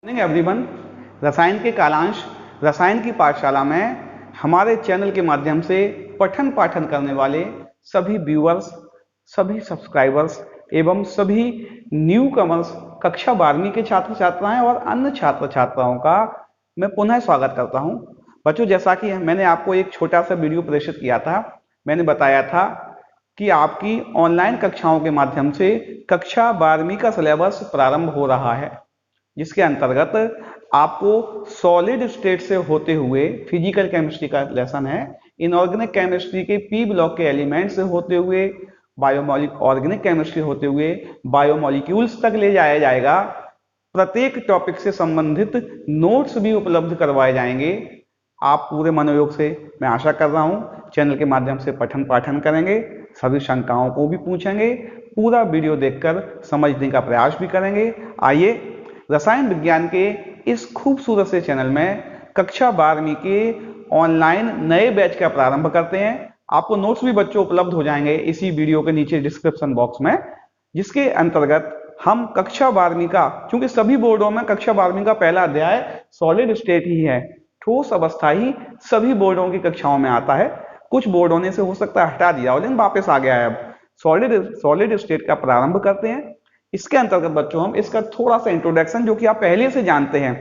Morning everyone. रसायन के कालांश रसायन की पाठशाला में हमारे चैनल के माध्यम से पठन पाठन करने वाले सभी व्यूअर्स, सभी सब्सक्राइबर्स एवं सभी न्यू कमर्स कक्षा 12वीं के छात्र छात्राएं और अन्य छात्र छात्राओं का मैं पुनः स्वागत करता हूं। बच्चों, जैसा कि मैंने आपको एक छोटा सा वीडियो प्रेषित किया था, मैंने बताया था कि आपकी ऑनलाइन कक्षाओं के माध्यम से कक्षा 12वीं का सिलेबस प्रारंभ हो रहा है, जिसके अंतर्गत आपको सॉलिड स्टेट से होते हुए फिजिकल केमिस्ट्री का लेसन है, इनऑर्गेनिक केमिस्ट्री के पी ब्लॉक के एलिमेंट से होते हुए ऑर्गेनिक केमिस्ट्री होते हुए बायोमोलिक्यूल्स तक ले जाया जाएगा। प्रत्येक टॉपिक से संबंधित नोट्स भी उपलब्ध करवाए जाएंगे। आप पूरे मनोयोग से, मैं आशा कर रहा हूं, चैनल के माध्यम से पठन पाठन करेंगे, सभी शंकाओं को भी पूछेंगे, पूरा वीडियो देखकर समझने का प्रयास भी करेंगे। आइए रसायन विज्ञान के इस खूबसूरत से चैनल में कक्षा 12वीं के ऑनलाइन नए बैच का प्रारंभ करते हैं। आपको नोट्स भी बच्चों उपलब्ध हो जाएंगे इसी वीडियो के नीचे डिस्क्रिप्शन बॉक्स में, जिसके अंतर्गत हम कक्षा 12वीं का, चूंकि सभी बोर्डों में कक्षा 12वीं का पहला अध्याय सॉलिड स्टेट ही है, ठोस अवस्था ही सभी बोर्डों की कक्षाओं में आता है। कुछ बोर्डों ने से हो सकता है हटा दिया हो, लेकिन वापस आ गया है। अब सॉलिड स्टेट का प्रारंभ करते हैं। इसके अंतर्गत बच्चों हम इसका थोड़ा सा इंट्रोडक्शन, जो कि आप पहले से जानते हैं,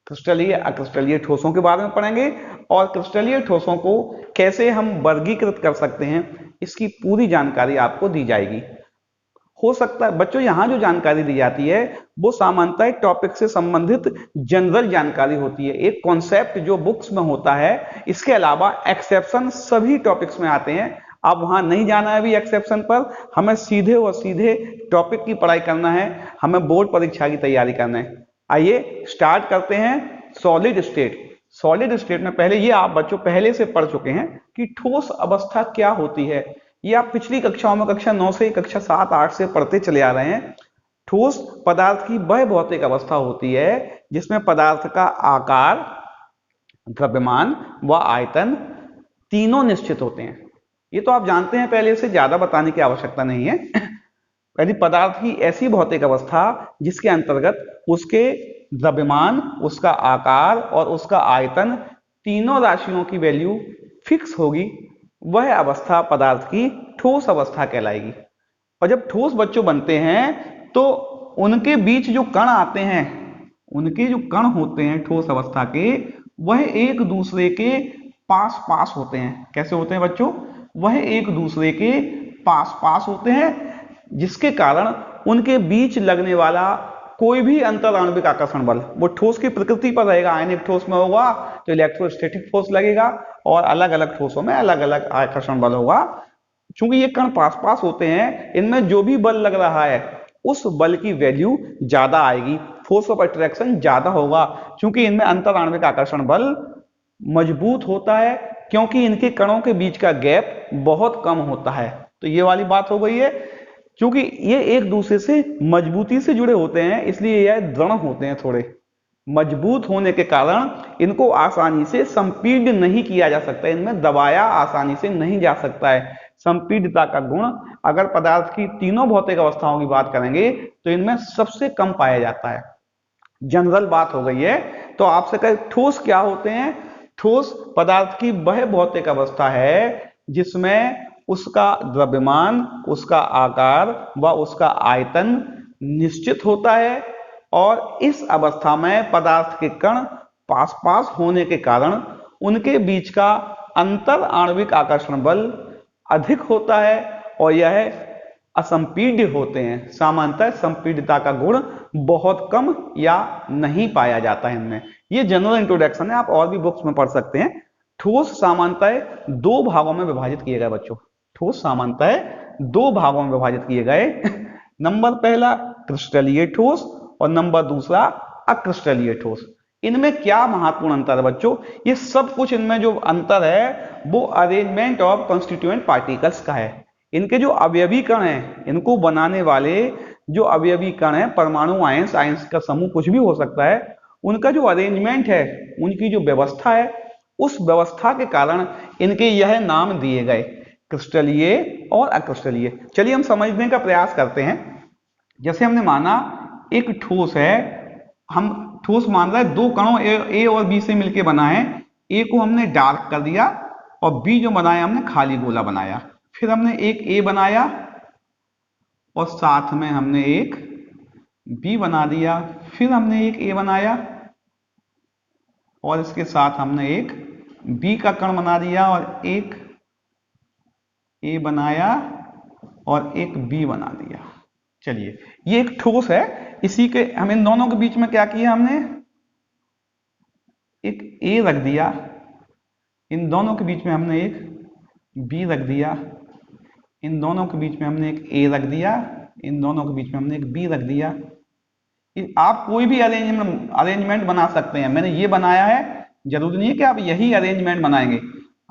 क्रिस्टलीय अक्रिस्टलीय ठोसों के बारे में पढ़ेंगे और क्रिस्टलीय ठोसों को कैसे हम वर्गीकृत कर सकते हैं, इसकी पूरी जानकारी आपको दी जाएगी। हो सकता है बच्चों, यहां जो जानकारी दी जाती है वो सामान्यतः एक टॉपिक से संबंधित जनरल जानकारी होती है, एक कॉन्सेप्ट जो बुक्स में होता है। इसके अलावा एक्सेप्शन सभी टॉपिक्स में आते हैं। आप वहां नहीं जाना है अभी एक्सेप्शन पर, हमें सीधे और सीधे टॉपिक की पढ़ाई करना है, हमें बोर्ड परीक्षा की तैयारी करना है। आइए स्टार्ट करते हैं। Solid state. सॉलिड स्टेट में पहले ये आप बच्चों पहले से पढ़ चुके हैं कि ठोस अवस्था क्या होती है। ये आप पिछली कक्षाओं में कक्षा 9 से कक्षा 7, 8 से पढ़ते चले आ रहे हैं। ठोस पदार्थ की वह भौतिक अवस्था होती है जिसमें पदार्थ का आकार, द्रव्यमान व आयतन तीनों निश्चित होते हैं। ये तो आप जानते हैं, पहले से ज्यादा बताने की आवश्यकता नहीं है। यदि पदार्थ की ऐसी भौतिक अवस्था जिसके अंतर्गत उसके द्रव्यमान, उसका आकार और उसका आयतन तीनों राशियों की वैल्यू फिक्स होगी, वह अवस्था पदार्थ की ठोस अवस्था कहलाएगी। और जब ठोस बच्चों बनते हैं तो उनके बीच जो कण आते हैं, उनके जो कण होते हैं ठोस अवस्था के, वह एक दूसरे के पास पास होते हैं। कैसे होते हैं बच्चों? वह एक दूसरे के पास पास होते हैं, जिसके कारण उनके बीच लगने वाला कोई भी अंतर आणविक आकर्षण बल वो ठोस की प्रकृति पर रहेगा। आयनिक ठोस में होगा तो इलेक्ट्रोस्टैटिक फोर्स लगेगा और अलग अलग ठोसों में अलग अलग आकर्षण बल होगा। चूंकि ये कण पास पास होते हैं, इनमें जो भी बल लग रहा है उस बल की वैल्यू ज्यादा आएगी, फोर्स ऑफ अट्रैक्शन ज्यादा होगा। चूंकि इनमें अंतर आणविक आकर्षण बल मजबूत होता है, क्योंकि इनके कणों के बीच का गैप बहुत कम होता है। तो ये वाली बात हो गई है। क्योंकि ये एक दूसरे से मजबूती से जुड़े होते हैं, इसलिए यह दृढ़ होते हैं। थोड़े मजबूत होने के कारण इनको आसानी से संपीड्य नहीं किया जा सकता, इनमें दबाया आसानी से नहीं जा सकता है। संपीड्यता का गुण अगर पदार्थ की तीनों भौतिक अवस्थाओं की बात करेंगे तो इनमें सबसे कम पाया जाता है। जनरल बात हो गई है। तो आपसे कहे ठोस क्या होते हैं? ठोस पदार्थ की वह भौतिक अवस्था है जिसमें उसका द्रव्यमान, उसका आकार व उसका आयतन निश्चित होता है, और इस अवस्था में पदार्थ के कण पास पास होने के कारण उनके बीच का अंतर आणविक आकर्षण बल अधिक होता है और यह असंपीड्य होते हैं। सामान्यतः संपीड्यता का गुण बहुत कम या नहीं पाया जाता है इनमें। ये जनरल इंट्रोडक्शन है, आप और भी बुक्स में पढ़ सकते हैं। ठोस सामान्यतः दो भागों में विभाजित किए गए बच्चों। ठोस सामान्यतः दो भागों में विभाजित किए गए। नंबर पहला क्रिस्टलीय ठोस और नंबर दूसरा अक्रिस्टलीय ठोस। इनमें क्या महत्वपूर्ण अंतर है बच्चों? ये सब कुछ इनमें जो अंतर है वो अरेंजमेंट ऑफ कॉन्स्टिट्यूएंट पार्टिकल्स का है। इनके जो अवयवी कण हैं, इनको बनाने वाले जो अवयवी कण हैं, परमाणु, आयंस, आयंस का समूह कुछ भी हो सकता है, उनका जो अरेंजमेंट है, उनकी जो व्यवस्था है, उस व्यवस्था के कारण इनके यह नाम दिए गए, क्रिस्टलीय और अक्रिस्टलीय। चलिए हम समझने का प्रयास करते हैं। जैसे हमने माना एक ठोस है हम ठोस मान रहे हैं दो कणों ए और बी से मिलके बना है। ए को हमने डार्क कर दिया और बी जो बनाया हमने खाली गोला बनाया। फिर हमने एक ए बनाया और साथ में हमने एक बी बना दिया। फिर हमने एक ए बनाया और इसके साथ हमने एक बी का कण बना दिया और एक ए बनाया और एक बी बना दिया। चलिए, ये एक ठोस है। इसी के हम इन दोनों के बीच में क्या किया, हमने एक ए रख दिया, इन दोनों के बीच में हमने एक बी रख दिया, इन दोनों के बीच में हमने एक ए रख दिया, इन दोनों के बीच में हमने एक बी रख दिया। आप कोई भी अरेंजमेंट बना सकते हैं। मैंने ये बनाया है, जरूरी नहीं है कि आप यही अरेंजमेंट बनाएंगे।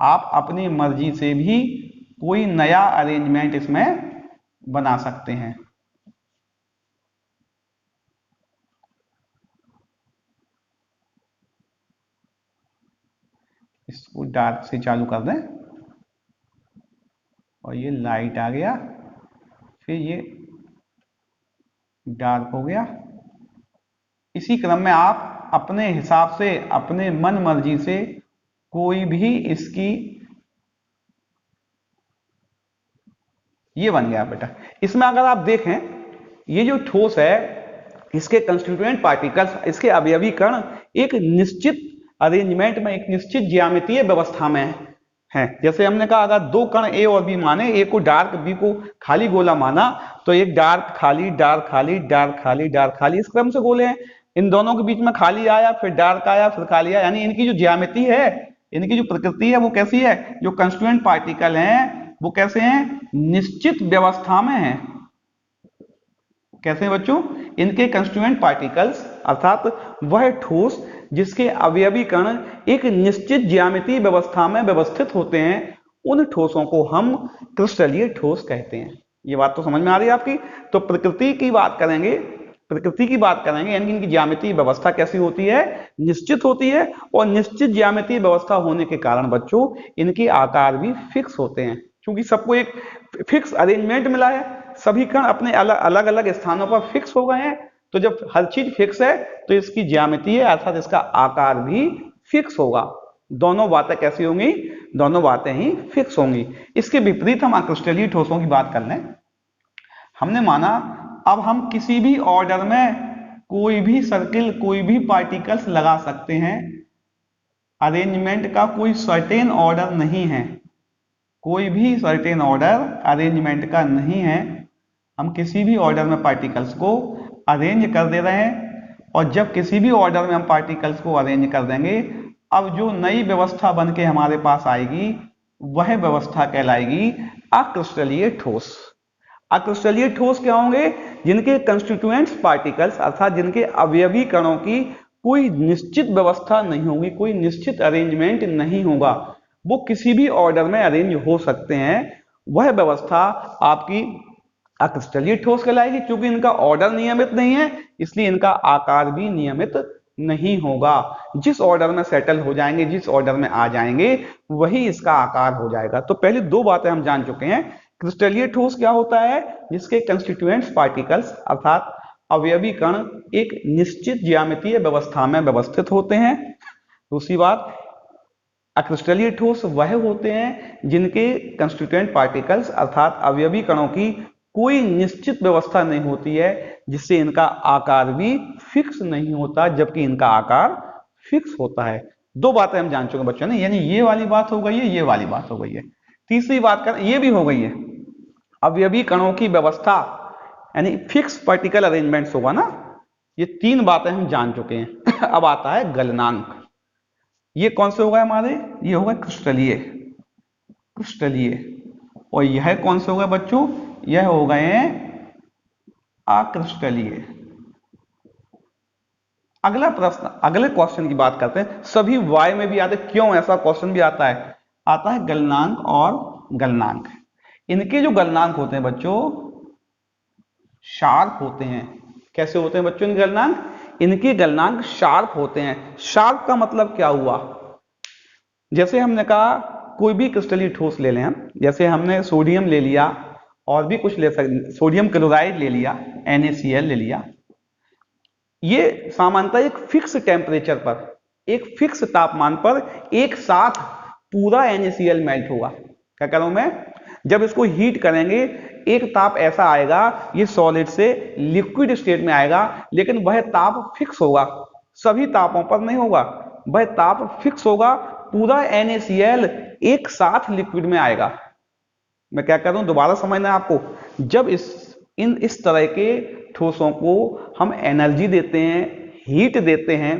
आप अपनी मर्जी से भी कोई नया अरेंजमेंट इसमें बना सकते हैं। इसको डार्क से चालू कर दें और ये लाइट आ गया, फिर ये डार्क हो गया। इसी क्रम में आप अपने हिसाब से, अपने मन मर्जी से कोई भी इसकी, ये बन गया बेटा। इसमें अगर आप देखें, ये जो ठोस है, इसके कंस्टिट्यूएंट पार्टिकल्स, इसके अवयवी कण एक निश्चित अरेंजमेंट में, एक निश्चित ज्यामितीय व्यवस्था में है। जैसे हमने कहा, अगर दो कण ए और बी माने, ए को डार्क बी को खाली गोला माना, तो एक डार्क खाली डार्क खाली डार्क खाली डार्क खाली, इस क्रम से गोले हैं। इन दोनों के बीच में खाली आया, फिर डार्क आया, फिर खाली आया। यानी इनकी जो ज्यामिति है, इनकी जो प्रकृति है, वो कैसी है? जो कंस्टिट्यूएंट पार्टिकल हैं वो कैसे हैं? निश्चित व्यवस्था में है। कैसे हैं बच्चों? इनके कंस्टिट्यूएंट पार्टिकल्स अर्थात वह ठोस जिसके अवयवी कण एक निश्चित ज्यामितीय व्यवस्था में व्यवस्थित होते हैं, उन ठोसों को हम क्रिस्टलीय ठोस कहते हैं। ये बात तो समझ में आ रही है आपकी? तो प्रकृति की बात करेंगे, यानी इनकी ज्यामितीय व्यवस्था कैसी होती है? निश्चित होती है। और निश्चित ज्यामितीय व्यवस्था होने के कारण बच्चों इनके आकार भी फिक्स होते हैं, क्योंकि सबको एक फिक्स अरेंजमेंट मिला है। सभी कण अपने अलग अलग स्थानों पर फिक्स हो गए हैं। तो जब हर चीज फिक्स है तो इसकी ज्यामिति अर्थात इसका आकार भी फिक्स होगा। दोनों बातें कैसी होंगी? दोनों बातें ही फिक्स होंगी। इसके विपरीत हम अक्रिस्टलीय ठोसों की बात कर लें। हमने माना अब हम किसी भी ऑर्डर में कोई भी सर्किल, कोई भी पार्टिकल्स लगा सकते हैं। अरेंजमेंट का कोई सर्टेन ऑर्डर नहीं है, कोई भी सर्टेन ऑर्डर अरेंजमेंट का नहीं है। हम किसी भी ऑर्डर में पार्टिकल्स को अरेंज कर दे रहे हैं, और जब किसी भी ऑर्डर में हम पार्टिकल्स को अरेंज कर देंगे, अब जो नई व्यवस्था बन के हमारे पास आएगी वह व्यवस्था कहलाएगी अक्रिस्टलीय ठोस। अक्रिस्टलीय ठोस क्या होंगे? जिनके कंस्टिट्यूएंट्स पार्टिकल्स अर्थात जिनके अवयवी कणों की कोई निश्चित व्यवस्था नहीं होगी, कोई निश्चित अरेंजमेंट नहीं होगा। वो किसी भी ऑर्डर में अरेंज हो सकते हैं। वह व्यवस्था आपकी अक्रिस्टलीय ठोस कहलाएगी। क्योंकि इनका ऑर्डर नियमित नहीं है, इसलिए इनका आकार भी नियमित नहीं होगा। जिस ऑर्डर में सेटल हो जाएंगे, जिस ऑर्डर में आ जाएंगे, वही इसका आकार हो जाएगा। तो पहले दो बातें हम जान चुके हैं। क्रिस्टलीय ठोस क्या होता है? जिसके कंस्टिट्यूएंट्स पार्टिकल्स अर्थात अवयवी कण एक निश्चित ज्यामितीय व्यवस्था में व्यवस्थित होते हैं। दूसरी बात, अक्रिस्टलीय ठोस वह होते हैं जिनके कंस्टिट्यूएंट पार्टिकल्स अर्थात अवयवी कणों की कोई निश्चित व्यवस्था नहीं होती है, जिससे इनका आकार भी फिक्स नहीं होता, जबकि इनका आकार फिक्स होता है। दो बातें हम जान चुके हैं बच्चों ने, यानी ये वाली बात हो गई है, ये वाली बात हो गई है। तीसरी बात कर, ये भी हो गई है, अवयवी कणों की व्यवस्था यानी फिक्स पार्टिकल अरेंजमेंट्स होगा ना। ये तीन बातें हम जान चुके हैं। अब आता है गलनांक। ये कौन से होगा हमारे? ये होगा क्रिस्टलीय, और यह कौन से होगा बच्चों? यह हो गए अक्रिस्टलीय। अगला प्रश्न, अगले क्वेश्चन की बात करते हैं। सभी वाई में भी आते, क्यों ऐसा क्वेश्चन भी आता है गलनांक और गलनांक। इनके जो गलनांक होते हैं बच्चों शार्प होते हैं। कैसे होते हैं बच्चों इनके गलनांक? इनके गलनांक शार्प होते हैं। शार्प का मतलब क्या हुआ? जैसे हमने कहा कोई भी क्रिस्टलीय ठोस ले लें हम, जैसे हमने सोडियम ले लिया और भी कुछ ले सकते, सोडियम क्लोराइड ले लिया, NaCl ले लिया। ये सामान्यतः एक फिक्स टेम्परेचर पर, एक फिक्स तापमान पर एक साथ पूरा NaCl मेल्ट होगा। क्या करूं मैं, जब इसको हीट करेंगे एक ताप ऐसा आएगा, ये सॉलिड से लिक्विड स्टेट में आएगा, लेकिन वह ताप फिक्स होगा, सभी तापों पर नहीं होगा, वह ताप फिक्स होगा, पूरा NaCl एक साथ लिक्विड में आएगा। मैं क्या कर रहा हूं, दोबारा समझना है आपको। जब इस तरह के ठोसों को हम एनर्जी देते हैं, हीट देते हैं,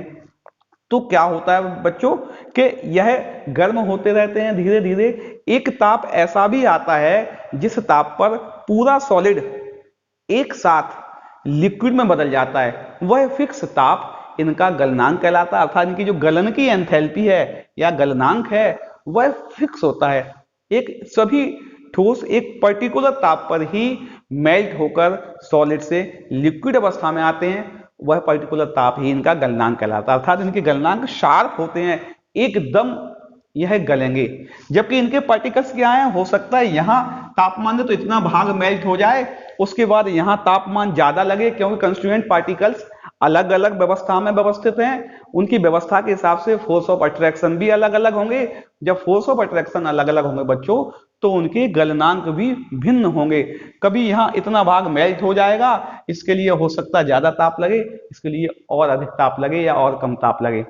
तो क्या होता है बच्चों कि यह गर्म होते रहते हैं धीरे धीरे। एक ताप ऐसा भी आता है जिस ताप पर पूरा सॉलिड एक साथ लिक्विड में बदल जाता है, वह फिक्स ताप इनका गलनांक कहलाता है। अर्थात इनकी जो गलन की एंथैल्पी है या गलनांक है वह फिक्स होता है। एक सभी ठोस एक पर्टिकुलर ताप पर ही मेल्ट होकर सॉलिड से लिक्विड अवस्था में आते हैं, वह पर्टिकुलर ताप ही इनका गलनांक कहलाता है। अर्थात इनके गलनांक शार्प होते हैं, एकदम यह गलेंगे। जबकि इनके पार्टिकल्स क्या है, हो सकता है यहां तापमान तो इतना भाग मेल्ट हो जाए, उसके बाद यहां तापमान ज्यादा लगे, क्योंकि कंस्टिट्यूएंट पार्टिकल्स अलग अलग व्यवस्था में व्यवस्थित हैं, उनकी व्यवस्था के हिसाब से फोर्स ऑफ अट्रैक्शन भी अलग अलग होंगे। जब फोर्स ऑफ अट्रैक्शन अलग अलग होंगे बच्चों, तो उनके गलनांक भी भिन्न होंगे। कभी यहाँ इतना भाग मेल्ट हो जाएगा, इसके लिए हो सकता है ज्यादा ताप लगे, इसके लिए और अधिक ताप लगे या और कम ताप लगे।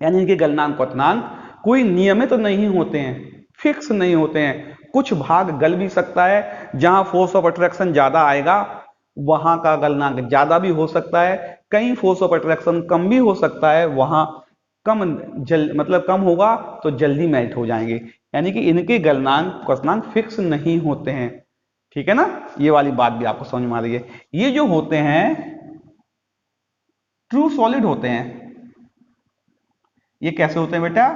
यानी इनके गलनांक क्वथनांक कोई नियमित तो नहीं होते हैं, फिक्स नहीं होते हैं। कुछ भाग गल भी सकता है, जहां फोर्स ऑफ अट्रैक्शन ज्यादा आएगा वहां का गलनांक ज्यादा भी हो सकता है, कहीं फोर्स ऑफ अट्रैक्शन कम भी हो सकता है, वहां मतलब कम होगा तो जल्दी मेल्ट हो जाएंगे। यानी कि इनके गलनांक क्वथनांक फिक्स नहीं होते हैं। ठीक है ना, ये वाली बात भी आपको समझ में आ रही है। ये जो होते हैं ट्रू सॉलिड होते हैं। ये कैसे होते हैं बेटा,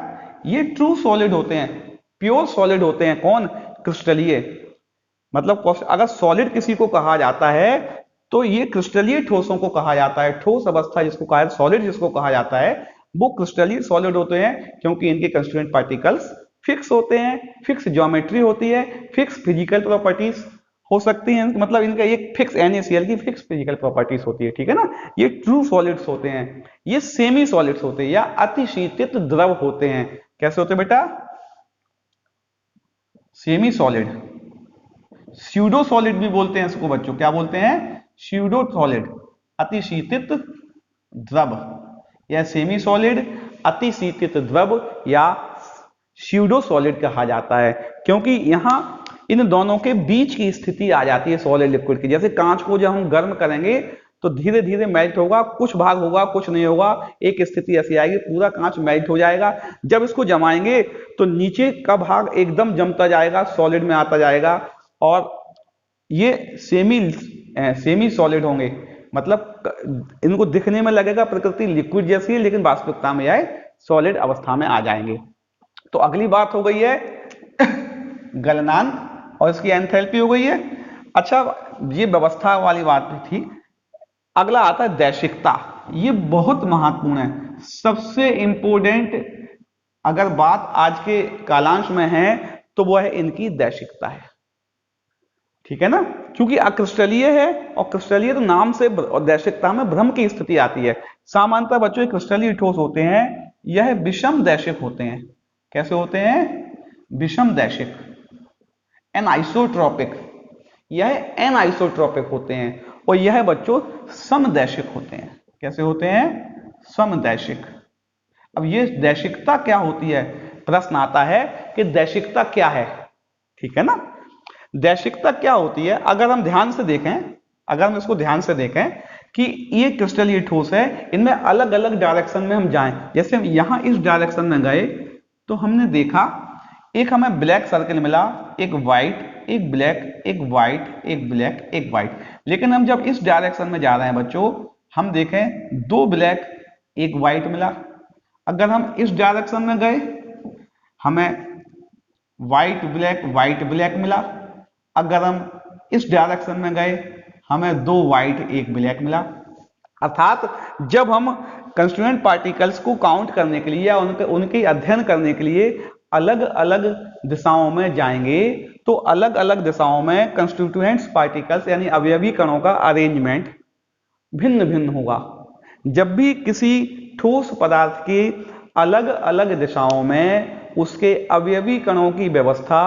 ये ट्रू सॉलिड होते हैं, प्योर सॉलिड होते हैं। कौन, क्रिस्टलीय। मतलब अगर सॉलिड किसी को कहा जाता है तो ये क्रिस्टलीय ठोसों को कहा जाता है। ठोस अवस्था जिसको कहा है, सॉलिड जिसको कहा जाता है, वो क्रिस्टलीय सॉलिड होते हैं, क्योंकि इनके कंस्टिट्यूएंट पार्टिकल्स फिक्स होते हैं, फिक्स ज्योमेट्री होती है, फिक्स फिजिकल प्रॉपर्टीज हो सकती हैं। मतलब इनका एक फिक्स NaCl की फिक्स फिजिकल प्रॉपर्टीज होती है। ठीक है ना, ये ट्रू सॉलिड्स होते हैं। ये सेमी सॉलिड्स होते हैं या अतिशीतित द्रव होते हैं। कैसे होते हैं बेटा, सेमी सॉलिड। स्यूडो सॉलिड भी बोलते हैं इसको बच्चों, क्या बोलते हैं, स्यूडो सॉलिड, अतिशीतित द्रव, या सेमी सॉलिड, अतिशीतित द्रव या स्यूडो सॉलिड कहा जाता है। क्योंकि यहां इन दोनों के बीच की स्थिति आ जाती है सॉलिड लिक्विड की। जैसे कांच को जब हम गर्म करेंगे तो धीरे धीरे मेल्ट होगा, कुछ भाग होगा कुछ नहीं होगा, एक स्थिति ऐसी आएगी पूरा कांच मेल्ट हो जाएगा। जब इसको जमाएंगे तो नीचे का भाग एकदम जमता जाएगा, सॉलिड में आता जाएगा, और ये सेमी सॉलिड होंगे। मतलब इनको दिखने में लगेगा प्रकृति लिक्विड जैसी है, लेकिन वास्तविकता में यह सॉलिड अवस्था में आ जाएंगे। तो अगली बात हो गई है गलनांक और इसकी एंथैल्पी हो गई है। अच्छा, ये व्यवस्था वाली बात भी थी। अगला आता है दैशिकता। ये बहुत महत्वपूर्ण है, सबसे इंपोर्टेंट अगर बात आज के कालांश में है तो वह है इनकी दैशिकता है। ठीक है ना, क्योंकि अक्रिस्टलीय है, और क्रिस्टलीय तो नाम से, और दैशिकता में भ्रम की स्थिति आती है। सामान्यतः बच्चों क्रिस्टलीय ठोस होते हैं, यह विषम दैशिक होते हैं। कैसे होते हैं, विषम दैशिक, एनाइसोट्रोपिक, यह एनाइसोट्रोपिक होते हैं। और यह बच्चों समदैशिक होते हैं। कैसे होते हैं, समदैशिक। अब ये दैशिकता क्या होती है, प्रश्न आता है कि दैशिकता क्या है। ठीक है ना, दैशिकता क्या होती है। अगर हम ध्यान से देखें, अगर हम इसको ध्यान से देखें कि ये क्रिस्टलीय ठोस है, इनमें अलग अलग डायरेक्शन में हम जाएं। जैसे हम यहां इस डायरेक्शन में गए तो हमने देखा एक हमें ब्लैक सर्कल मिला, एक व्हाइट, एक ब्लैक, एक व्हाइट, एक ब्लैक, एक व्हाइट। लेकिन हम जब इस डायरेक्शन में जा रहे हैं बच्चों, हम देखें दो ब्लैक एक व्हाइट मिला। अगर हम इस डायरेक्शन में गए हमें व्हाइट ब्लैक मिला। अगर हम इस डायरेक्शन में गए हमें दो व्हाइट एक ब्लैक मिला। अर्थात जब हम कंस्टिट्यूएंट पार्टिकल्स को काउंट करने के लिए या उनके अध्ययन करने के लिए अलग अलग दिशाओं में जाएंगे तो अलग अलग दिशाओं में कंस्टिट्यूएंट्स पार्टिकल्स यानी अवयवी कणों का अरेंजमेंट भिन्न भिन्न होगा। जब भी किसी ठोस पदार्थ की अलग अलग दिशाओं में उसके अवयवी कणों की व्यवस्था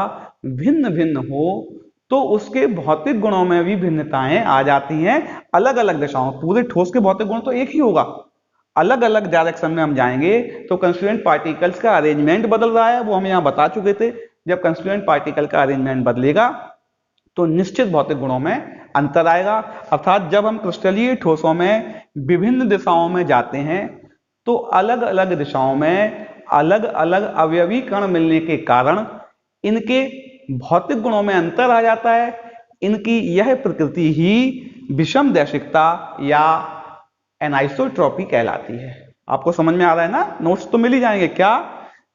भिन्न भिन्न हो तो उसके भौतिक गुणों में भी भिन्नताएं आ जाती हैं। अलग अलग दिशाओं, पूरे ठोस के भौतिक गुण तो एक ही होगा, अलग अलग डायरेक्शन में हम जाएंगे तो कंस्टिट्यूएंट पार्टिकल्स का अरेंजमेंट बदल रहा है, वो हम यहां बता चुके थे। जब कंस्टिट्यूएंट पार्टिकल का अरेंजमेंट बदलेगा तो निश्चित भौतिक गुणों में अंतर आएगा। अर्थात जब हम क्रिस्टलीय ठोसों में विभिन्न दिशाओं में जाते हैं तो अलग अलग दिशाओं में अलग अलग अवयवी कण मिलने के कारण इनके भौतिक गुणों में अंतर आ जाता है। इनकी यह प्रकृति ही विषमदैशिकता या एनाइसोट्रॉपी कहलाती है। आपको समझ में आ रहा है ना? नोट्स तो मिल ही जाएंगे क्या?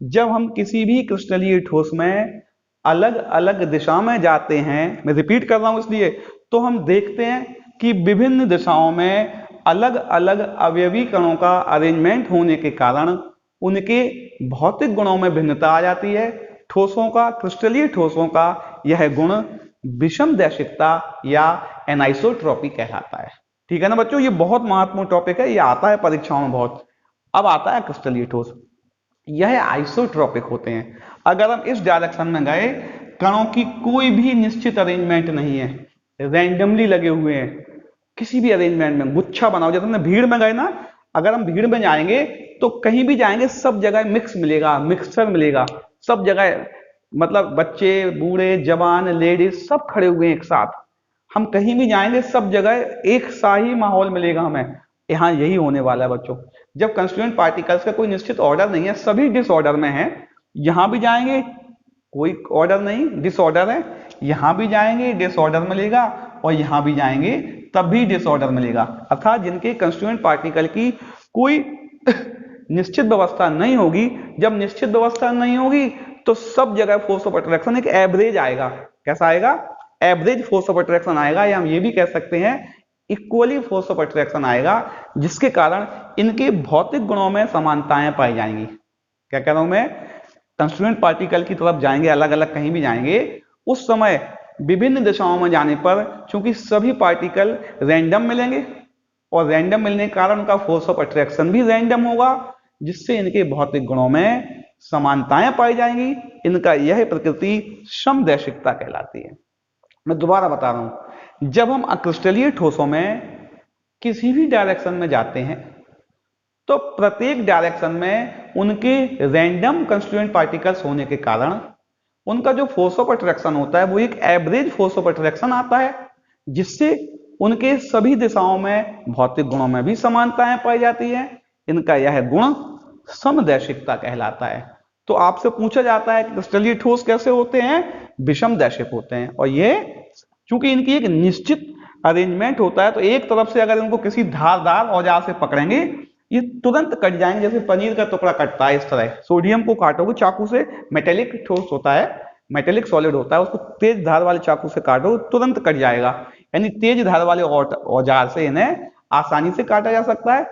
जब हम किसी भी क्रिस्टलीय ठोस में अलग अलग दिशा में जाते हैं, मैं रिपीट कर रहा हूं इसलिए, तो हम देखते हैं कि विभिन्न दिशाओं में अलग अलग अवयवी कणों का अरेंजमेंट होने के कारण उनके भौतिक गुणों में भिन्नता आ जाती है। ठोसों का, क्रिस्टलीय ठोसों का यह गुण विषमदैशिकता या एनाइसोट्रॉपी कहलाता है। ठीक है ना बच्चों? ये बहुत महत्वपूर्ण टॉपिक है, ये आता है परीक्षाओं में बहुत। अब आता है क्रिस्टलीय ठोस, यह आइसोट्रॉपिक होते हैं। अगर हम इस डायरेक्शन में गए, कणों की कोई भी निश्चित अरेंजमेंट नहीं है, रैंडमली लगे हुए हैं, किसी भी अरेंजमेंट में गुच्छा बनाओ, जैसे हमने भीड़ में गए ना, अगर हम भीड़ में जाएंगे तो कहीं भी जाएंगे सब जगह मिक्स मिलेगा, मिक्सचर मिलेगा, सब जगह, मतलब बच्चे, बूढ़े, जवान, लेडीज सब खड़े हुए हैं एक साथ। हम कहीं भी जाएंगे सब जगह एक सा ही माहौल मिलेगा हमें। यहाँ यही होने वाला है बच्चों। जब कंस्टिट्यूएंट पार्टिकल्स का कोई निश्चित ऑर्डर नहीं है, सभी डिसऑर्डर में है, यहां भी जाएंगे कोई ऑर्डर नहीं, डिसऑर्डर है, यहां भी जाएंगे डिसऑर्डर मिलेगा और यहां भी जाएंगे तब भी डिसऑर्डर मिलेगा। अर्थात जिनके कंस्टिट्यूएंट पार्टिकल की कोई निश्चित व्यवस्था नहीं होगी, जब निश्चित व्यवस्था नहीं होगी तो सब जगह फोर्स ऑफ अट्रैक्शन एक एवरेज आएगा। कैसा आएगा? एवरेज फोर्स ऑफ अट्रैक्शन आएगा, या हम ये भी कह सकते हैं इक्वली फोर्स ऑफ अट्रैक्शन आएगा, जिसके कारण इनके भौतिक गुणों में समानताएं पाई जाएंगी। क्या कह रहा हूं मैं? कंस्टिट्यूएंट पार्टिकल की तरफ जाएंगे, अलग अलग कहीं भी जाएंगे, उस समय विभिन्न दिशाओं में जाने पर चूंकि सभी पार्टिकल रैंडम मिलेंगे और रैंडम मिलने के कारण उनका फोर्स ऑफ अट्रैक्शन भी रैंडम होगा, जिससे इनके भौतिक गुणों में समानताएं पाई जाएंगी। इनका यह प्रकृति समदैशिकता कहलाती है। मैं दोबारा बता रहा हूं, जब हम क्रिस्टलीय ठोसों में किसी भी डायरेक्शन में जाते हैं तो प्रत्येक डायरेक्शन में उनके रैंडम कंस्टिट्यूएंट पार्टिकल्स होने के कारण उनका जो फोर्स ऑफ अट्रैक्शन होता है वो एक एवरेज फोर्स ऑफ अट्रैक्शन आता है, जिससे उनके सभी दिशाओं में भौतिक गुणों में भी समानताएं पाई जाती है। इनका यह गुण समदैशिकता कहलाता है। तो आपसे पूछा जाता है कि क्रिस्टलीय ठोस कैसे होते हैं? विषमदैशिक होते हैं। और ये चूंकि इनकी एक निश्चित अरेंजमेंट होता है तो एक तरफ से अगर इनको किसी धारदार औजार से पकड़ेंगे ये तुरंत कट जाएंगे, जैसे पनीर का टुकड़ा कटता है इस तरह। सोडियम को काटोगे चाकू से, मेटेलिक ठोस होता है, मेटेलिक सॉलिड होता है, उसको तेज धार वाले चाकू से काटो तुरंत कट जाएगा। यानी तेज धार वाले औजार से इन्हें आसानी से काटा जा सकता है।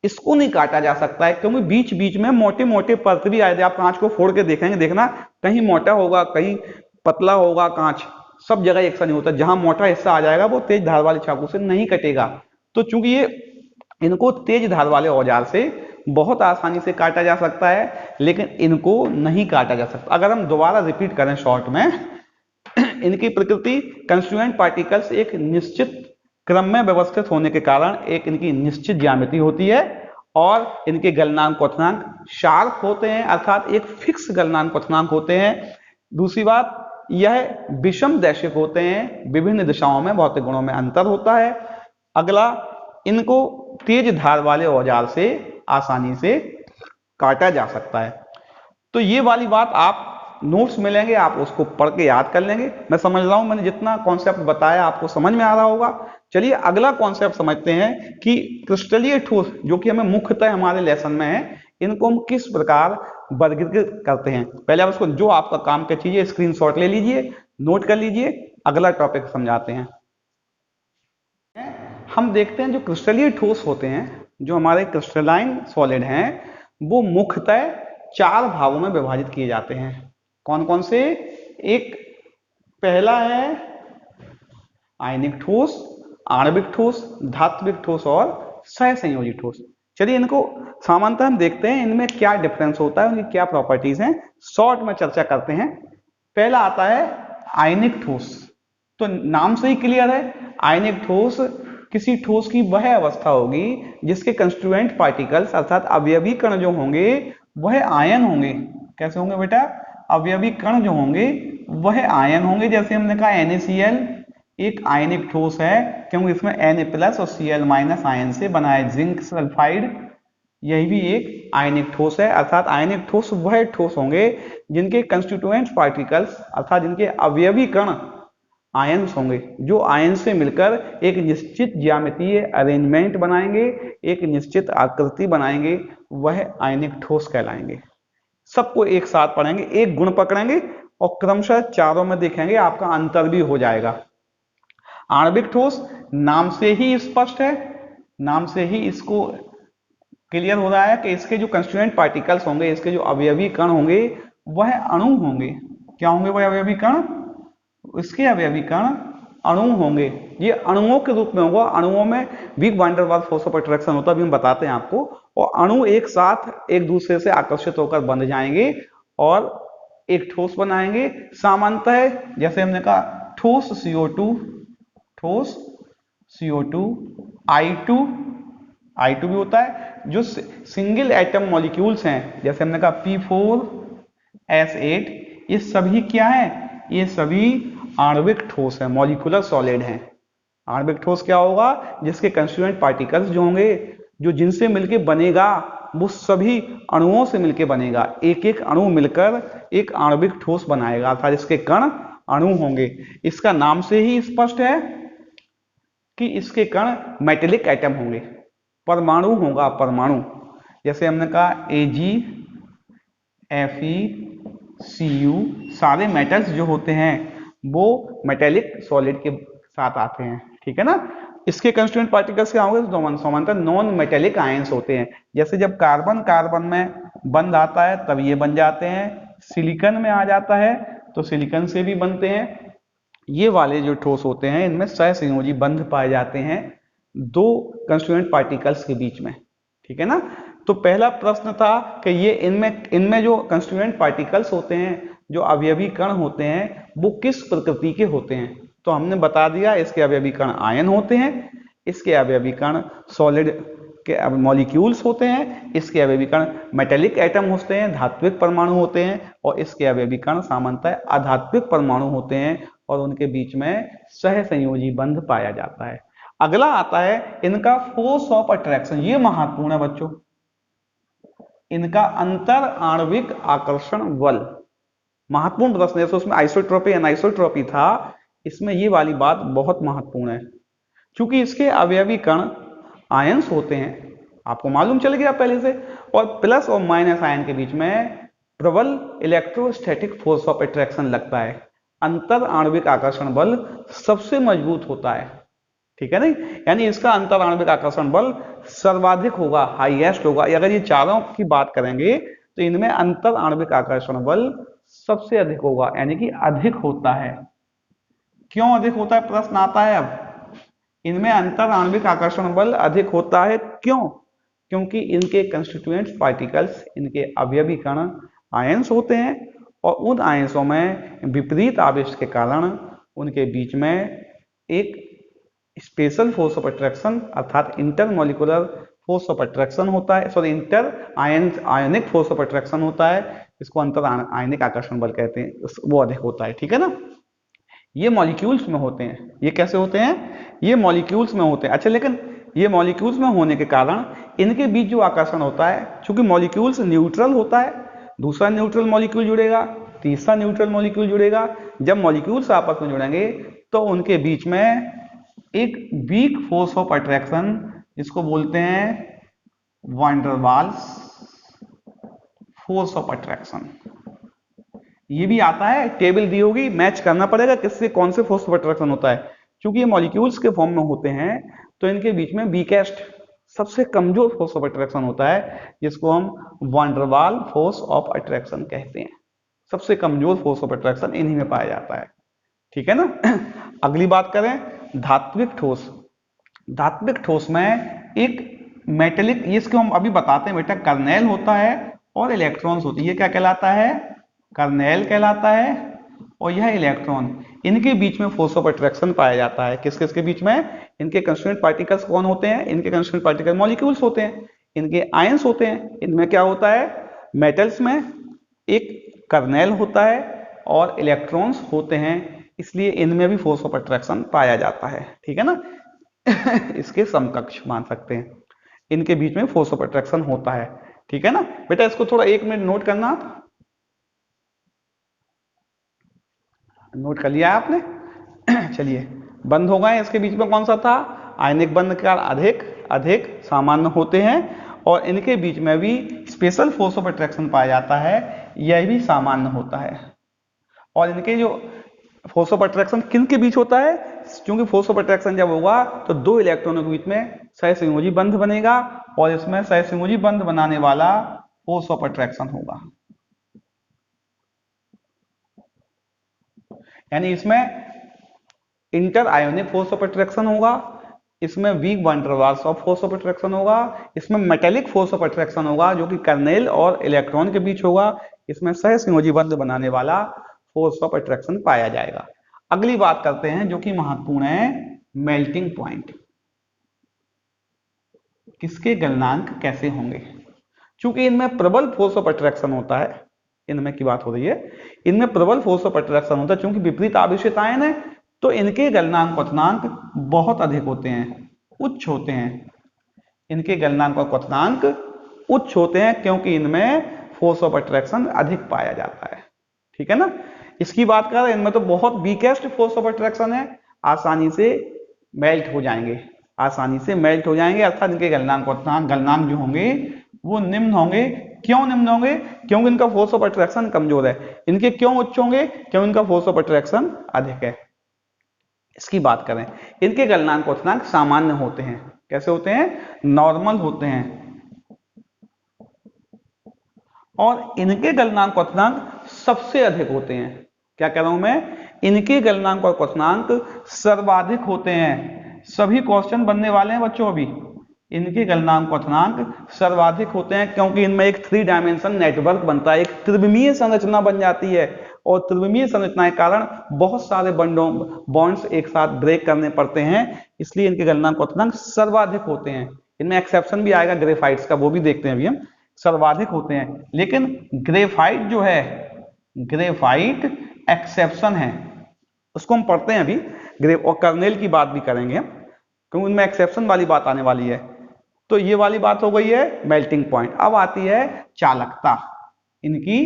इसको नहीं काटा जा सकता है क्योंकि बीच बीच में मोटे मोटे परत भी आए थे। आप कांच को फोड़ के देखेंगे, देखना कहीं मोटा होगा कहीं पतला होगा कांच, सब जगह एक सा नहीं होता। जहां मोटा हिस्सा आ जाएगा वो तेज धार वाले चाकू से नहीं कटेगा। तो चूंकि ये इनको तेज धार वाले औजार से बहुत आसानी से काटा जा सकता है, लेकिन इनको नहीं काटा जा सकता। अगर हम दोबारा रिपीट करें शॉर्ट में, इनकी प्रकृति कंस्टिट्यूएंट पार्टिकल्स एक निश्चित क्रम में व्यवस्थित होने के कारण एक इनकी निश्चित ज्यामिति होती है और इनके गलनांक क्वथनांक शार्प होते हैं, अर्थात एक फिक्स गलनांक क्वथनांक होते हैं। दूसरी बात, यह विषमदैशिक होते हैं, विभिन्न दिशाओं में भौतिक गुणों में अंतर होता है। अगला, इनको तेज धार वाले औजार से आसानी से काटा जा सकता है। तो ये वाली बात आप नोट्स मिलेंगे, आप उसको पढ़ के याद कर लेंगे। मैं समझ रहा हूं मैंने जितना कॉन्सेप्ट बताया आपको समझ में आ रहा होगा। चलिए अगला कॉन्सेप्ट समझते हैं कि क्रिस्टलीय ठोस जो कि हमें मुख्यतः हमारे लेसन में है, इनको हम किस प्रकार वर्गीकृत करते हैं। पहले आप उसको, जो आपका काम का चीज है, स्क्रीनशॉट ले लीजिए, नोट कर लीजिए। अगला टॉपिक समझाते हैं। हम देखते हैं जो क्रिस्टलीय ठोस होते हैं, जो हमारे क्रिस्टलाइन सॉलिड हैं, वो मुख्यतः 4 भागों में विभाजित किए जाते हैं। कौन कौन से? एक पहला है आयनिक ठोस, आणविक ठोस, धात्विक ठोस और सहसंयोजी ठोस। चलिए इनको सामान्यतः हम देखते हैं इनमें क्या डिफरेंस होता है, उनकी क्या प्रॉपर्टीज हैं, शॉर्ट में चर्चा करते हैं। पहला आता है आयनिक ठोस। तो नाम से ही क्लियर है, आयनिक ठोस किसी ठोस की वह अवस्था होगी जिसके कंस्टिट्यूएंट पार्टिकल्स अर्थात अवयवी कण जो होंगे वह आयन होंगे। कैसे होंगे बेटा? अवयवी कण जो होंगे वह आयन होंगे। जैसे हमने कहा NaCl एक आयनिक ठोस है क्योंकि इसमें Na+ और Cl- आयन से बना है। जिंक सल्फाइड यही भी एक आयनिक ठोस है। अर्थात आयनिक ठोस वह ठोस होंगे जिनके कंस्टिट्यूएंट पार्टिकल्स अर्थात जिनके अवयवी कण आयंस होंगे, जो आयन से मिलकर एक निश्चित ज्यामितीय अरेंजमेंट बनाएंगे, एक निश्चित आकृति बनाएंगे, वह आयनिक ठोस कहलाएंगे। सबको एक साथ पढ़ेंगे, एक गुण पकड़ेंगे और क्रमशः चारों में देखेंगे, आपका अंतर भी हो जाएगा। आणविक ठोस नाम से ही स्पष्ट है, नाम से ही इसको क्लियर हो रहा है कि इसके जो कंस्टिट्यूएंट पार्टिकल्स होंगे, इसके जो अवयवी कण होंगे वह अणु होंगे। क्या होंगे वह अवयवी कण? इसके अवयवी कण अणु होंगे। ये अणुओं के रूप में होगा। अणुओं में weak van der Waals force of attraction होता है, अभी हम बताते हैं आपको। और अणु एक साथ एक दूसरे से आकर्षित होकर बंध जाएंगे और एक ठोस बनाएंगे। सामान्यतः जैसे हमने कहा ठोस CO2, ठोस CO2, I2 भी होता है। जो सिंगल एटम मॉलिक्यूल्स हैं जैसे हमने कहा P4S8, ये सभी क्या है? ये सभी आणविक ठोस है, मॉलिक्यूलर सॉलिड हैं। आणविक ठोस क्या होगा? जिसके कंस्टिट्यूएंट पार्टिकल्स जो होंगे, जो जिनसे मिलके बनेगा, वो सभी अणुओं से मिलके बनेगा। एक एक अणु मिलकर एक आणविक ठोस बनाएगा अर्थात इसके कण अणु होंगे। इसका नाम से ही स्पष्ट है कि इसके कण मेटेलिक एटम होंगे, परमाणु होगा, परमाणु। जैसे हमने कहा Ag, Fe, Cu, सारे मेटल्स जो होते हैं वो मेटेलिक सॉलिड के साथ आते हैं, ठीक है ना। इसके कंस्टिट्यूएंट पार्टिकल्स क्या होंगे? सामान्यतः नॉन मेटेलिक आयंस होते हैं। जैसे जब कार्बन कार्बन में बंध आता है तब ये बन जाते हैं, सिलिकॉन में आ जाता है तो सिलिकॉन से भी बनते हैं। ये वाले जो ठोस होते हैं इनमें सहसंयोजी बंध पाए जाते हैं दो कंस्टिट्यूएंट पार्टिकल्स के बीच में, ठीक है ना। तो पहला प्रश्न था कि ये इनमें जो कंस्टिट्यूएंट पार्टिकल्स होते हैं, जो अवयवी कण होते हैं, वो किस प्रकृति के होते हैं। तो हमने बता दिया इसके अवयवी कण आयन होते हैं, इसके अवयवी कण सॉलिड के मॉलिक्यूल्स होते हैं, इसके अवयवी कण मेटेलिक एटम होते हैं, धात्विक परमाणु होते हैं, और इसके अवयवी कण सामान्यतः अधात्विक परमाणु होते हैं और उनके बीच में सहसंयोजी बंध पाया जाता है। अगला आता है इनका फोर्स ऑफ अट्रैक्शन। ये महत्वपूर्ण है बच्चों, इनका अंतर आणविक आकर्षण बल। महत्वपूर्ण प्रश्न है। उसमें आइसोट्रोपी एनाइसोट्रोपी था, इसमें ये वाली बात बहुत महत्वपूर्ण है। क्योंकि इसके अवयवी कण आयंस होते हैं, आपको मालूम चल गया पहले से, और प्लस और माइनस आयन के बीच में प्रबल इलेक्ट्रोस्टैटिक फोर्स ऑफ अट्रैक्शन लगता है। अंतर आणविक आकर्षण बल सबसे मजबूत होता है, ठीक है नहीं। यानी इसका अंतर आणविक आकर्षण बल सर्वाधिक होगा, हाईएस्ट होगा। अगर ये चारों की बात करेंगे तो इनमें अंतर आणविक आकर्षण बल सबसे अधिक होगा, यानी कि अधिक होता है। क्यों अधिक होता है प्रश्न आता है अब। इनमें अंतर आणविक आकर्षण बल अधिक होता है क्यों? क्योंकि इनके कंस्टिट्यूएंट पार्टिकल्स, इनके अवयवी कण आयंस होते हैं और उन आयंसों में विपरीत आवेश के कारण उनके बीच में एक स्पेशल फोर्स ऑफ अट्रैक्शन अर्थात इंटरमॉलिक्यूलर फोर्स ऑफ अट्रैक्शन होता है, sorry inter ionic force of attraction होता है, इसको अंतर आयनिक आकर्षण बल कहते हैं, वो अधिक होता है, ठीक है ना। ये मॉलिक्यूल्स में होते हैं। ये कैसे होते हैं? ये मॉलिक्यूल्स में होते हैं। अच्छा, लेकिन ये मॉलिक्यूल्स में होने के कारण इनके बीच जो आकर्षण होता है, चूंकि मॉलिक्यूल्स न्यूट्रल होता है, दूसरा न्यूट्रल मॉलिक्यूल जुड़ेगा, तीसरा न्यूट्रल मॉलिक्यूल जुड़ेगा। जब मॉलिक्यूल्स आपस में जुड़ेंगे तो उनके बीच में एक वीक फोर्स ऑफ अट्रैक्शन, जिसको बोलते हैं van der Waals force of attraction, ये भी आता है। टेबल दी होगी, मैच करना पड़ेगा किससे कौन से फोर्स ऑफ अट्रैक्शन होता है। क्योंकि ये मॉलिक्यूल्स के फॉर्म में होते हैं तो इनके बीच में वीकेस्ट, सबसे कमजोर फोर्स ऑफ अट्रैक्शन होता है, जिसको हम van der Waals force of attraction कहते हैं। सबसे कमजोर फोर्स ऑफ अट्रैक्शन इन्हीं में पाया जाता है, ठीक है ना। अगली बात करें धात्विक ठोस। धात्विक ठोस में एक मेटेलिक, इसको हम अभी बताते हैं बेटा, कर्नेल होता है और इलेक्ट्रॉन्स होती है। ये क्या कहलाता है? कर्नेल कहलाता है, और यह इलेक्ट्रॉन, इनके बीच में फोर्स ऑफ अट्रैक्शन पाया जाता है। किस किस के बीच में? इनके कंस्टिट्यूएंट पार्टिकल्स कौन होते हैं? इनके कंस्टिट्यूएंट पार्टिकल मॉलिक्यूल्स होते हैं, इनके आयंस होते हैं। इनमें क्या होता है? मेटल्स में एक कर्नेल होता है और इलेक्ट्रॉन्स होते हैं, इसलिए इनमें भी फोर्स ऑफ अट्रैक्शन पाया जाता है। ठीक है ना? इसके समकक्ष मान सकते हैं, इनके बीच में फोर्स ऑफ अट्रैक्शन होता है। ठीक है ना बेटा? इसको थोड़ा 1 मिनट नोट करना, नोट कर लिया है आपने? चलिए, बंध हो गए। इसके बीच में कौन सा था? आयनिक बंध का अधिक अधिक सामान्य होते हैं, और इनके बीच में भी स्पेशल फोर्स ऑफ अट्रैक्शन पाया जाता है, यह भी सामान्य होता है। और इनके जो फोर्स ऑफ अट्रैक्शन किन के बीच होता है? क्योंकि फोर्स ऑफ अट्रैक्शन जब होगा तो दो इलेक्ट्रॉनों के बीच में सहसंयोजी बंध बनेगा, और इसमें सहसंयोजी बंध बनाने वाला फोर्स ऑफ अट्रैक्शन होगा। यानी इसमें inter ionic force of attraction होगा, इसमें weak van der Waals of force of attraction होगा, इसमें मेटेलिक फोर्स ऑफ अट्रैक्शन होगा जो कि कर्नेल और इलेक्ट्रॉन के बीच होगा, इसमें सहसंयोजी बंध बनाने वाला फोर्स ऑफ अट्रैक्शन पाया जाएगा। अगली बात करते हैं जो कि महत्वपूर्ण है, मेल्टिंग पॉइंट। किसके गलनांक कैसे होंगे? चूंकि इनमें प्रबल फोर्स ऑफ अट्रैक्शन होता है, इनमें की बात हो रही है, इनमें प्रबल फोर्स ऑफ अट्रैक्शन होता है, चूंकि विपरीत आवेशित आयन है तो इनके गलनांक क्वथनांक बहुत अधिक होते हैं, उच्च होते हैं। इनके गलनांक और क्वथनांक उच्च होते हैं क्योंकि इनमें फोर्स ऑफ अट्रैक्शन अधिक पाया जाता है। ठीक है ना? इसकी बात करें, इनमें तो बहुत वीकेस्ट फोर्स ऑफ अट्रैक्शन है, आसानी से मेल्ट हो जाएंगे, आसानी से मेल्ट हो जाएंगे, अर्थात इनके गलनांक क्वथनांक गलनांक जो होंगे वो निम्न होंगे। क्यों निम्न होंगे? क्योंकि इनका फोर्स ऑफ अट्रैक्शन कमजोर है। इनके क्यों उच्च होंगे? क्योंकि इनका फोर्स ऑफ अट्रैक्शन अधिक है। इसकी बात करें, इनके गलनांक क्वथनांक सामान्य होते हैं। कैसे होते हैं? नॉर्मल होते हैं। और इनके गलनांक क्वथनांक सबसे अधिक होते हैं। क्या कह रहा हूं मैं? इनके गलनांक और क्वथनांक सर्वाधिक होते हैं। सभी क्वेश्चन बनने वाले हैं बच्चों अभी। इनके गलनांक क्वथनांक सर्वाधिक होते हैं क्योंकि इनमें एक 3 डायमेंशन नेटवर्क बनता है, एक त्रिविमीय संरचना बन जाती है, और त्रिविमीय संरचना के कारण बहुत सारे बॉन्ड्स एक साथ ब्रेक करने पड़ते हैं, इसलिए इनके गलनांक क्वथनांक सर्वाधिक होते हैं। इनमें एक्सेप्शन भी आएगा ग्रेफाइट्स का, वो भी देखते हैं अभी हम। सर्वाधिक होते हैं, लेकिन ग्रेफाइट जो है, ग्रेफाइट एक्सेप्शन है, उसको हम पढ़ते हैं अभी। और कर्नेल की बात भी करेंगे क्योंकि उनमें एक्सेप्शन वाली बात आने वाली है। तो ये वाली बात हो गई है मेल्टिंग पॉइंट। अब आती है चालकता, इनकी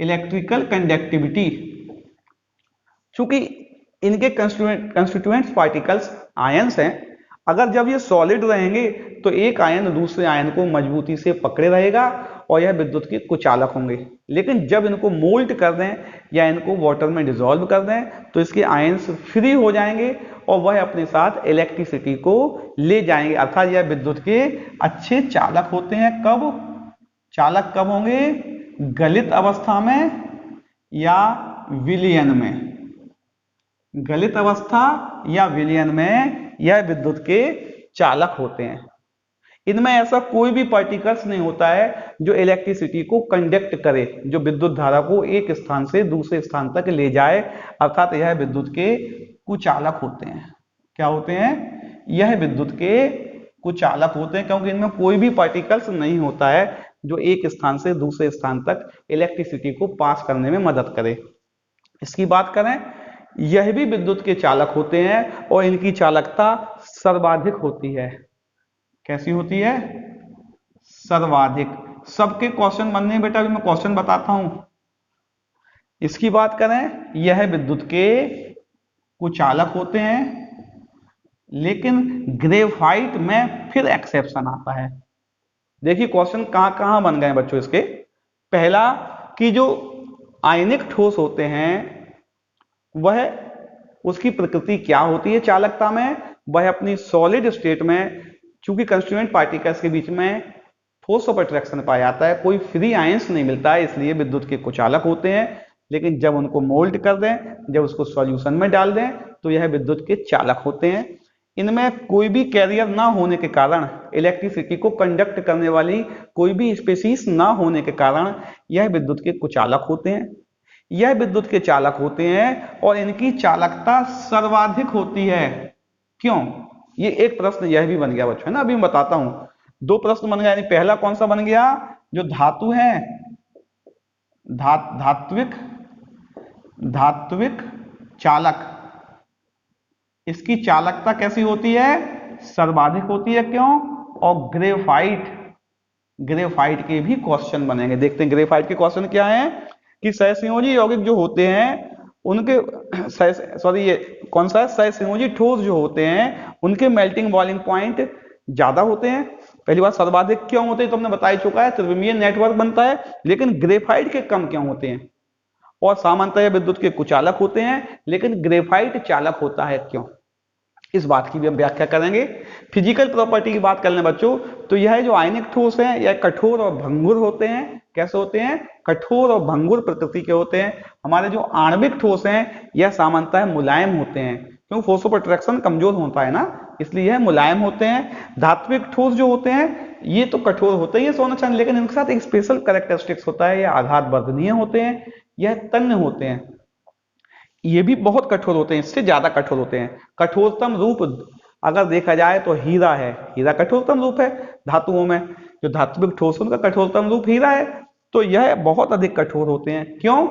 इलेक्ट्रिकल कंडक्टिविटी। चूंकि इनके कंस्टिट्यूएंट्स पार्टिकल्स आयंस हैं, अगर जब ये सॉलिड रहेंगे तो एक आयन दूसरे आयन को मजबूती से पकड़े रहेगा और यह विद्युत के कुचालक होंगे। लेकिन जब इनको मोल्ट कर दें या इनको वाटर में डिसॉल्व कर दें तो इसके आयंस फ्री हो जाएंगे और वह अपने साथ इलेक्ट्रिसिटी को ले जाएंगे, अर्थात यह विद्युत के अच्छे चालक होते हैं। कब चालक कब होंगे? गलित अवस्था में या विलयन में। गलित अवस्था या विलयन में यह विद्युत के चालक होते हैं। इनमें ऐसा कोई भी पार्टिकल्स नहीं होता है जो इलेक्ट्रिसिटी को कंडक्ट करे, जो विद्युत धारा को एक स्थान से दूसरे स्थान तक ले जाए, अर्थात यह विद्युत के कुचालक होते हैं। क्या होते हैं? यह विद्युत के कुचालक होते हैं क्योंकि इनमें कोई भी पार्टिकल्स नहीं होता है जो एक स्थान से दूसरे स्थान तक इलेक्ट्रिसिटी को पास करने में मदद करे। इसकी बात करें, यह भी विद्युत के चालक होते हैं और इनकी चालकता सर्वाधिक होती है। कैसी होती है? सर्वाधिक। सबके क्वेश्चन बनने बेटा, अभी मैं क्वेश्चन बताता हूं। इसकी बात करें, यह विद्युत के कुचालक होते हैं, लेकिन ग्रेफाइट में फिर एक्सेप्शन आता है। देखिए क्वेश्चन कहां कहां बन गए बच्चों इसके। पहला कि जो आयनिक ठोस होते हैं वह, उसकी प्रकृति क्या होती है चालकता में? वह अपनी सॉलिड स्टेट में, चूंकि कंस्टिट्यूएंट पार्टिकल्स के बीच में फोर्स ऑफ अट्रैक्शन पाया जाता है, कोई फ्री आयंस नहीं मिलता है, इसलिए विद्युत के कुचालक होते हैं। लेकिन जब उनको मोल्ड कर दें, जब उसको सॉल्यूशन में डाल दें तो यह विद्युत के चालक होते हैं। इनमें कोई भी कैरियर ना होने के कारण, इलेक्ट्रिसिटी को कंडक्ट करने वाली कोई भी स्पीशीज ना होने के कारण यह विद्युत के कुचालक होते हैं। यह विद्युत के चालक होते हैं और इनकी चालकता सर्वाधिक होती है। क्यों? ये एक प्रश्न यह भी बन गया बच्चों, है ना। अभी मैं बताता हूं, दो प्रश्न बन गया। यानी पहला कौन सा बन गया, जो धातु है, धात्विक धात्विक चालक, इसकी चालकता कैसी होती है, सर्वाधिक होती है। क्यों? और ग्रेफाइट के भी क्वेश्चन बनेंगे। देखते हैं ग्रेफाइट के क्वेश्चन क्या हैं, कि सहसंयोजी यौगिक जो होते हैं उनके ये कौन सा है, सहसंयोजी ठोस जो होते हैं उनके मेल्टिंग बॉइलिंग पॉइंट ज्यादा होते हैं। पहली बात, सर्वाधिक क्यों होते हैं तो हमने बता ही चुका है, त्रिविमीय नेटवर्क बनता है। लेकिन ग्रेफाइट के कम क्यों होते हैं? और सामान्यतः विद्युत के कुचालक होते हैं, लेकिन ग्रेफाइट चालक होता है, क्यों? इस बात की भी हम व्याख्या करेंगे। फिजिकल प्रॉपर्टी की बात कर लें बच्चों, तो यह जो आयनिक ठोस है यह कठोर और भंगुर होते हैं। कैसे होते हैं? कठोर और भंगुर प्रकृति के होते हैं। हमारे जो आणविक ठोस हैं यह सामान्यतः मुलायम होते हैं, क्योंकि फोर्स ऑफ अट्रैक्शन कमजोर होता है ना, इसलिए यह मुलायम होते हैं। धात्विक ठोस जो होते हैं ये तो कठोर होते हैं, ये सोना चांदी, लेकिन इनके साथ एक स्पेशल कैरेक्टरिस्टिक्स होता है, यह आघात वर्धनीय होते हैं, यह तन्य होते हैं। ये भी बहुत कठोर होते हैं, इससे ज्यादा कठोर होते हैं। कठोरतम रूप अगर देखा जाए तो हीरा है, हीरा कठोरतम रूप है धातुओं में। जो धात्विक ठोस उनका कठोरतम रूप हीरा है, तो यह बहुत अधिक कठोर होते हैं। क्यों?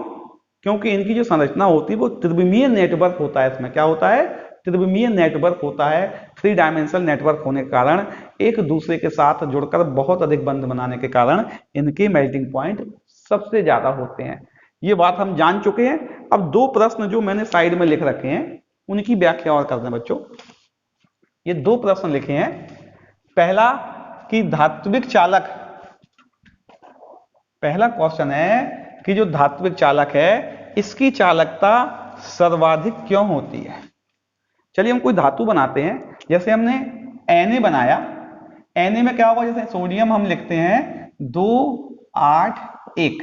क्योंकि इनकी जो संरचना होती है वो त्रिविमीय नेटवर्क होता है। इसमें क्या होता है? त्रिविमीय नेटवर्क होता है। 3 डायमेंशनल नेटवर्क होने के कारण एक दूसरे के साथ जुड़कर बहुत अधिक बंध बनाने के कारण इनके मेल्टिंग पॉइंट सबसे ज्यादा होते हैं। ये बात हम जान चुके हैं। अब दो प्रश्न जो मैंने साइड में लिख रखे हैं उनकी व्याख्या और करते हैं बच्चों। ये दो प्रश्न लिखे हैं। पहला कि धात्विक चालक, पहला क्वेश्चन है कि जो धात्विक चालक है इसकी चालकता सर्वाधिक क्यों होती है। चलिए हम कोई धातु बनाते हैं, जैसे हमने Na बनाया। Na में क्या होगा, जैसे सोडियम हम लिखते हैं 281,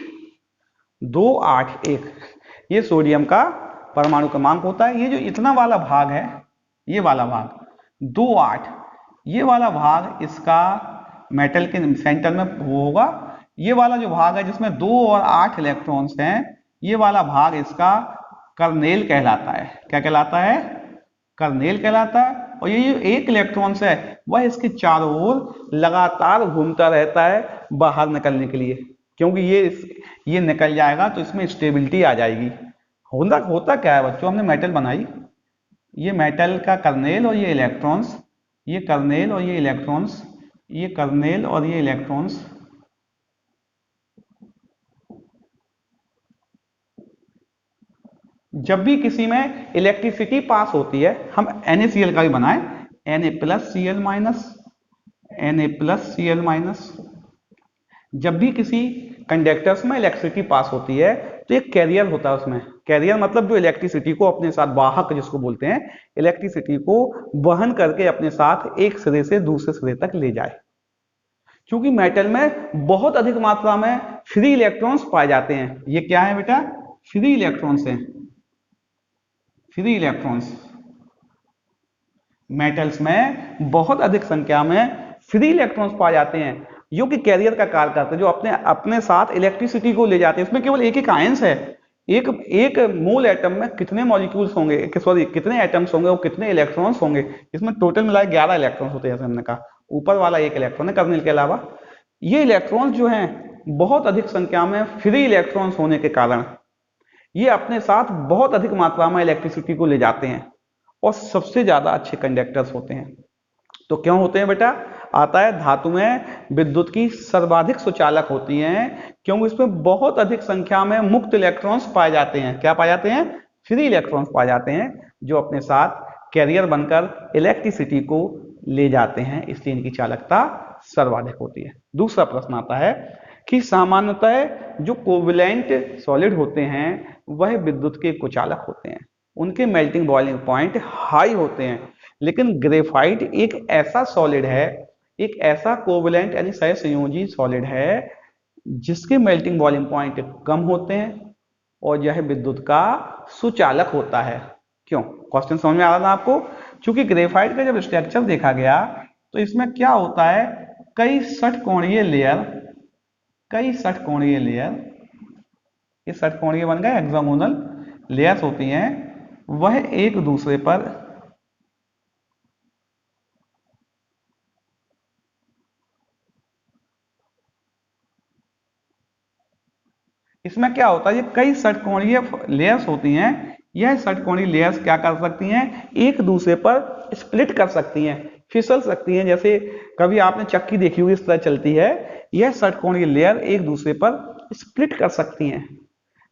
281, ये सोडियम का परमाणु क्रमांक होता है। ये जो इतना वाला भाग है, ये वाला भाग 28, ये वाला भाग इसका मेटल के सेंटर में वो होगा। ये वाला जो भाग है जिसमें 2 और 8 इलेक्ट्रॉन्स हैं, ये वाला भाग इसका कर्नेल कहलाता है। क्या कहलाता है? कर्नेल कहलाता है। और ये जो 1 इलेक्ट्रॉन्स है वह इसके चारों ओर लगातार घूमता रहता है बाहर निकलने के लिए, क्योंकि ये निकल जाएगा तो इसमें स्टेबिलिटी आ जाएगी। होता क्या है बच्चों, हमने मेटल बनाई, ये मेटल का कर्नेल और ये इलेक्ट्रॉन्स, ये कर्नेल और ये इलेक्ट्रॉन्स, ये कर्नेल और ये इलेक्ट्रॉन्स, जब भी किसी में इलेक्ट्रिसिटी पास होती है, हम NaCl का भी बनाए, Na+Cl-, Na+Cl-, जब भी किसी कंडक्टर्स में इलेक्ट्रिसिटी पास होती है तो एक कैरियर होता है उसमें। कैरियर मतलब जो इलेक्ट्रिसिटी को अपने साथ, वाहक जिसको बोलते हैं, इलेक्ट्रिसिटी को वहन करके अपने साथ एक सिरे से दूसरे सिरे तक ले जाए। क्योंकि मेटल में बहुत अधिक मात्रा में फ्री इलेक्ट्रॉन्स पाए जाते हैं। ये क्या है बेटा? फ्री इलेक्ट्रॉन्स हैं, फ्री इलेक्ट्रॉन्स। मेटल्स में बहुत अधिक संख्या में फ्री इलेक्ट्रॉन्स पाए जाते हैं जो कि कैरियर का कार्य करते हैं, जो अपने साथ इलेक्ट्रिसिटी को ले जाते हैं। इसमें केवल एक आयंस है। एक मोल एटम में कितने मॉलिक्यूल्स होंगे, सॉरी कितने एटम्स होंगे और कितने इलेक्ट्रॉन्स होंगे, इसमें टोटल मिलाए 11 इलेक्ट्रॉन्स होते हैं। जैसे हमने कहा, ऊपर वाला 1 इलेक्ट्रॉन है कर्नेल के अलावा। ये इलेक्ट्रॉन्स जो हैं बहुत अधिक संख्या में फ्री इलेक्ट्रॉन्स होने के कारण ये अपने साथ बहुत अधिक मात्रा में इलेक्ट्रिसिटी को ले जाते हैं और सबसे ज्यादा अच्छे कंडक्टर्स होते हैं। तो क्यों होते हैं बेटा? आता है धातु में विद्युत की सर्वाधिक सुचालक होती हैं, क्योंकि इसमें बहुत अधिक संख्या में मुक्त इलेक्ट्रॉन्स पाए जाते हैं। क्या पाए जाते हैं? फ्री इलेक्ट्रॉन्स पाए जाते हैं, जो अपने साथ कैरियर बनकर इलेक्ट्रिसिटी को ले जाते हैं, इसलिए इनकी चालकता सर्वाधिक होती है। दूसरा प्रश्न आता है कि सामान्यतः जो कोवेलेंट सॉलिड होते हैं वह विद्युत के कुचालक होते हैं, उनके मेल्टिंग बॉइलिंग पॉइंट हाई होते हैं। लेकिन ग्रेफाइट एक ऐसा सॉलिड है, एक ऐसा कोवेलेंट यानी सहसंयोजी सॉलिड है जिसके मेल्टिंग बॉइलिंग पॉइंट कम होते हैं और यह विद्युत का सुचालक होता है। क्यों? क्वेश्चन समझ में आ रहा था आपको? क्योंकि ग्रेफाइट का जब स्ट्रक्चर देखा गया तो इसमें क्या होता है, कई षटकोणीय लेयर, कई षटकोणीय लेयर, ये षटकोणीय बन गए हेक्सागोनल लेयर्स होती हैं, वह एक दूसरे पर इसमें क्या होता है, ये कई षटकोणीय लेयर्स होती हैं, यह षटकोणीय लेयर्स क्या कर सकती हैं, एक दूसरे पर स्प्लिट कर सकती हैं, फिसल सकती हैं। जैसे कभी आपने चक्की देखी हुई इस तरह चलती है, यह षटकोणीय लेयर एक दूसरे पर स्प्लिट कर सकती हैं।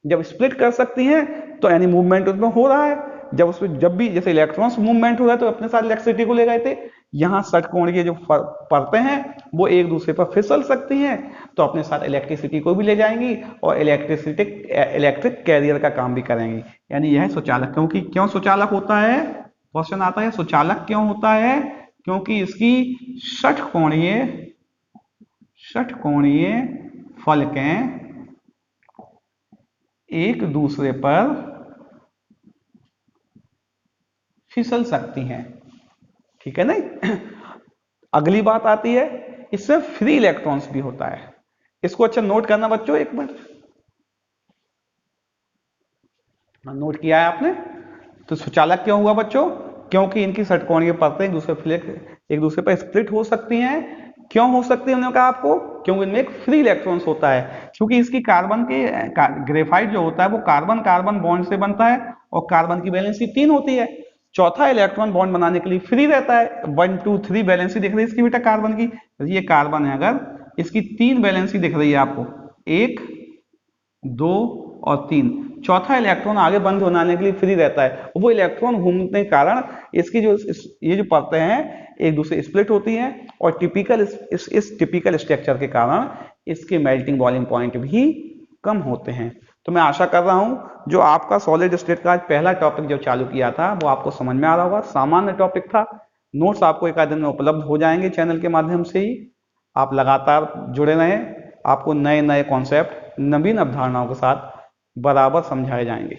जब स्प्लिट कर सकती हैं तो यानी मूवमेंट उसमें हो रहा है, जब भी जैसे इलेक्ट्रॉन्स मूवमेंट हो रहा है तो अपने साथ इलेक्ट्रिसिटी को ले गए थे, यहाँ षटकोणीय जो परतें हैं वो एक दूसरे पर फिसल सकती हैं तो अपने साथ इलेक्ट्रिसिटी को भी ले जाएंगी और इलेक्ट्रिक कैरियर का काम भी करेंगी। यानी यह सुचालक, क्योंकि क्यों सुचालक होता है, क्वेश्चन आता है सुचालक क्यों होता है, क्योंकि इसकी षटकोणीय फलकें एक दूसरे पर फिसल सकती हैं। ठीक है नहीं। अगली बात आती है, इसमें फ्री इलेक्ट्रॉन्स भी होता है। इसको अच्छा नोट करना बच्चों, एक मिनट नोट किया है आपने। तो सुचालक क्यों हुआ बच्चों, क्योंकि इनकी षटकोणीय परतें एक दूसरे पर स्प्लिट हो सकती हैं। क्यों हो सकती है उन्होंने कहा आपको, क्योंकि इनमें एक फ्री इलेक्ट्रॉन्स होता है, क्योंकि इसकी कार्बन के ग्रेफाइट जो होता है वो कार्बन कार्बन बॉन्ड से बनता है और कार्बन की वैलेंसी 3 होती है। चौथा इलेक्ट्रॉन बॉन्ड बनाने के लिए फ्री रहता है। 1 2 3 वैलेंसी दिख रही है इसकी बेटा कार्बन की, ये कार्बन है, अगर इसकी 3 वैलेंसी दिख रही है आपको, 1 2 और 3, चौथा इलेक्ट्रॉन आगे बंद होने के लिए फ्री रहता है। वो इलेक्ट्रॉन घूमने के कारण इसकी ये जो परतें हैं एक दूसरे स्प्लिट होती हैं और इस टिपिकल स्ट्रक्चर के कारण इसके मेल्टिंग बॉइलिंग पॉइंट भी कम होते हैं। तो मैं आशा कर रहा हूं जो आपका सॉलिड स्टेट का आज पहला टॉपिक जो चालू किया था वो आपको समझ में आ रहा होगा। सामान्य टॉपिक था, नोट्स आपको एक आध दिन में उपलब्ध हो जाएंगे चैनल के माध्यम से ही। आप लगातार जुड़े रहें, आपको नए नए कॉन्सेप्ट, नवीन अवधारणाओं के साथ बराबर समझाए जाएंगे।